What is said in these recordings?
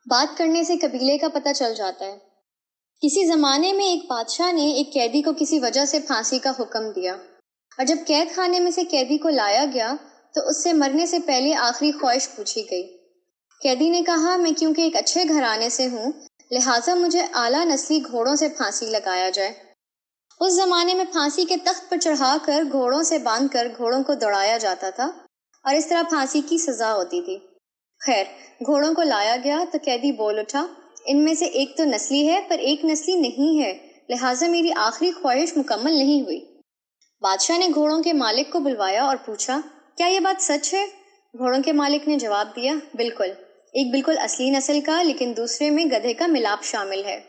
بات کرنے سے قبیلے کا پتہ چل جاتا ہے۔ کسی زمانے میں ایک بادشاہ نے ایک قیدی کو کسی وجہ سے پھانسی کا حکم دیا، اور جب قید خانے میں سے قیدی کو لایا گیا تو اس سے مرنے سے پہلے آخری خواہش پوچھی گئی۔ قیدی نے کہا، میں کیونکہ ایک اچھے گھرانے سے ہوں لہٰذا مجھے اعلیٰ نسلی گھوڑوں سے پھانسی لگایا جائے۔ اس زمانے میں پھانسی کے تخت پر چڑھا کر گھوڑوں سے باندھ کر گھوڑوں کو دوڑایا جاتا تھا اور اس طرح پھانسی کی سزا ہوتی تھی۔ خیر، گھوڑوں کو لایا گیا تو قیدی بول اٹھا، ان میں سے ایک تو نسلی ہے پر ایک نسلی نہیں ہے، لہٰذا میری آخری خواہش مکمل نہیں ہوئی۔ بادشاہ نے گھوڑوں کے مالک کو بلوایا اور پوچھا، کیا یہ بات سچ ہے؟ گھوڑوں کے مالک نے جواب دیا، بالکل، ایک بالکل اصلی نسل کا لیکن دوسرے میں گدھے کا ملاپ شامل ہے۔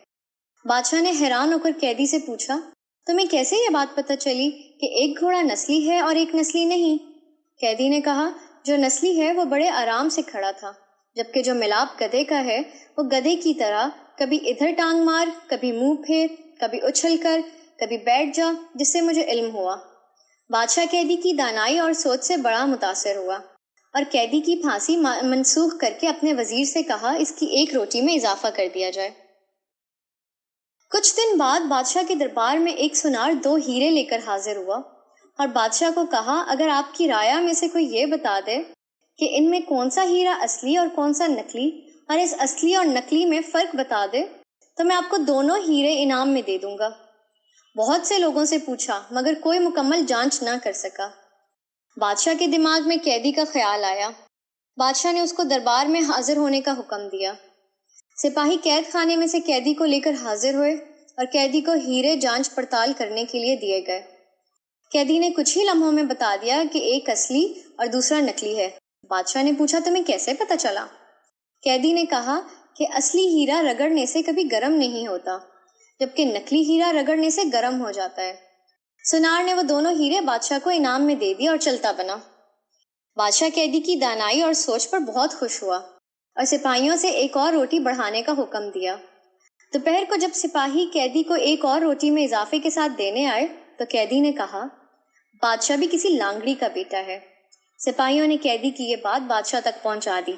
بادشاہ نے حیران ہو کر قیدی سے پوچھا، تمہیں کیسے یہ بات پتہ چلی کہ ایک گھوڑا نسلی ہے اور ایک نسلی نہیں؟ قیدی نے کہا، جو نسلی ہے وہ بڑے آرام سے کھڑا تھا، جبکہ جو ملاپ گدھے کا ہے وہ گدھے کی طرح کبھی ادھر ٹانگ مار، کبھی منہ پھیر، کبھی اچھل کر، کبھی بیٹھ جا، جس سے مجھے علم ہوا۔ بادشاہ قیدی کی دانائی اور سوچ سے بڑا متاثر ہوا اور قیدی کی پھانسی منسوخ کر کے اپنے وزیر سے کہا اس کی ایک روٹی میں اضافہ کر دیا جائے۔ کچھ دن بعد بادشاہ کے دربار میں ایک سونار 2 ہیرے لے کر حاضر ہوا اور بادشاہ کو کہا، اگر آپ کی رعایا میں سے کوئی یہ بتا دے کہ ان میں کون سا ہیرا اصلی اور کون سا نقلی، اور اس اصلی اور نقلی میں فرق بتا دے تو میں آپ کو دونوں ہیرے انعام میں دے دوں گا۔ بہت سے لوگوں سے پوچھا مگر کوئی مکمل جانچ نہ کر سکا۔ بادشاہ کے دماغ میں قیدی کا خیال آیا۔ بادشاہ نے اس کو دربار میں حاضر ہونے کا حکم دیا۔ سپاہی قید خانے میں سے قیدی کو لے کر حاضر ہوئے اور قیدی کو ہیرے جانچ پڑتال کرنے کے لیے دیے گئے۔ قیدی نے کچھ ہی لمحوں میں بتا دیا کہ ایک اصلی اور دوسرا نقلی ہے۔ بادشاہ نے پوچھا، تمہیں کیسے پتہ چلا؟ قیدی نے کہا کہ اصلی ہیرا رگڑنے سے کبھی گرم نہیں ہوتا، جبکہ نقلی ہیرا رگڑنے سے گرم ہو جاتا ہے۔ سونار نے وہ دونوں ہیرے بادشاہ کو انعام میں دے دیے اور چلتا بنا۔ بادشاہ قیدی کی دانائی اور سوچ پر بہت خوش ہوا اور سپاہیوں سے ایک اور روٹی بڑھانے کا حکم دیا۔ دوپہر کو جب سپاہی قیدی کو ایک اور روٹی میں اضافے کے ساتھ دینے آئے تو قیدی نے کہا، بادشاہ بھی کسی لانگڑی کا بیٹا ہے۔ سپاہیوں نے قیدی کی یہ بات بادشاہ تک پہنچا دی۔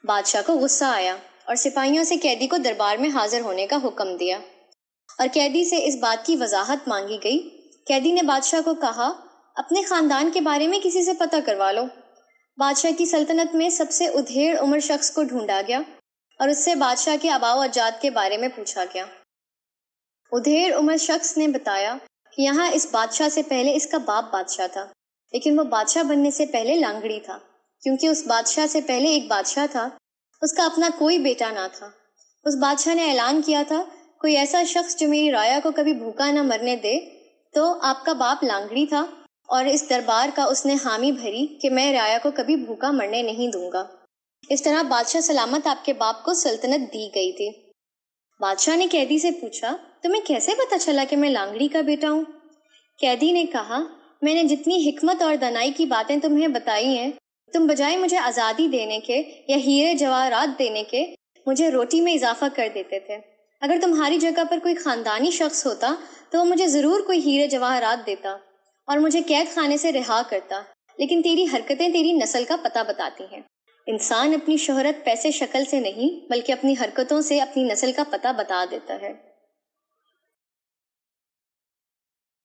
بادشاہ کو غصہ آیا اور سپاہیوں سے قیدی کو دربار میں حاضر ہونے کا حکم دیا اور قیدی سے اس بات کی وضاحت مانگی گئی۔ قیدی نے بادشاہ کو کہا، اپنے خاندان کے بارے میں کسی سے پتہ کروا لو۔ بادشاہ کی سلطنت میں سب سے ادھیڑ عمر شخص کو ڈھونڈا گیا اور اس سے بادشاہ کے آباء و اجداد کے بارے میں پوچھا گیا۔ ادھیڑ عمر شخص نے بتایا کہ یہاں اس بادشاہ سے پہلے اس کا باپ بادشاہ تھا، لیکن وہ بادشاہ بننے سے پہلے لانگڑی تھا، کیونکہ اس بادشاہ سے پہلے ایک بادشاہ تھا، اس کا اپنا کوئی بیٹا نہ تھا۔ اس بادشاہ نے اعلان کیا تھا، کوئی ایسا شخص جو میری رعایا کو کبھی بھوکا نہ مرنے دے تو آپ کا باپ لانگڑی تھا، اور اس دربار کا اس نے حامی بھری کہ میں رعایا کو کبھی بھوکا مرنے نہیں دوں گا۔ اس طرح بادشاہ سلامت آپ کے باپ کو سلطنت دی گئی تھی۔ بادشاہ نے قیدی سے پوچھا، تمہیں کیسے پتہ چلا کہ میں لانگڑی کا بیٹا ہوں؟ قیدی نے کہا، میں نے جتنی حکمت اور دانائی کی باتیں تمہیں بتائی ہیں، تم بجائے مجھے آزادی دینے کے یا ہیرے جواہرات دینے کے مجھے روٹی میں اضافہ کر دیتے تھے۔ اگر تمہاری جگہ پر کوئی خاندانی شخص ہوتا تو وہ مجھے ضرور کوئی ہیرے جواہرات دیتا اور مجھے قید خانے سے رہا کرتا، لیکن تیری حرکتیں تیری نسل کا پتہ بتاتی ہیں۔ انسان اپنی شہرت پیسے شکل سے نہیں بلکہ اپنی حرکتوں سے اپنی نسل کا پتہ بتا دیتا ہے۔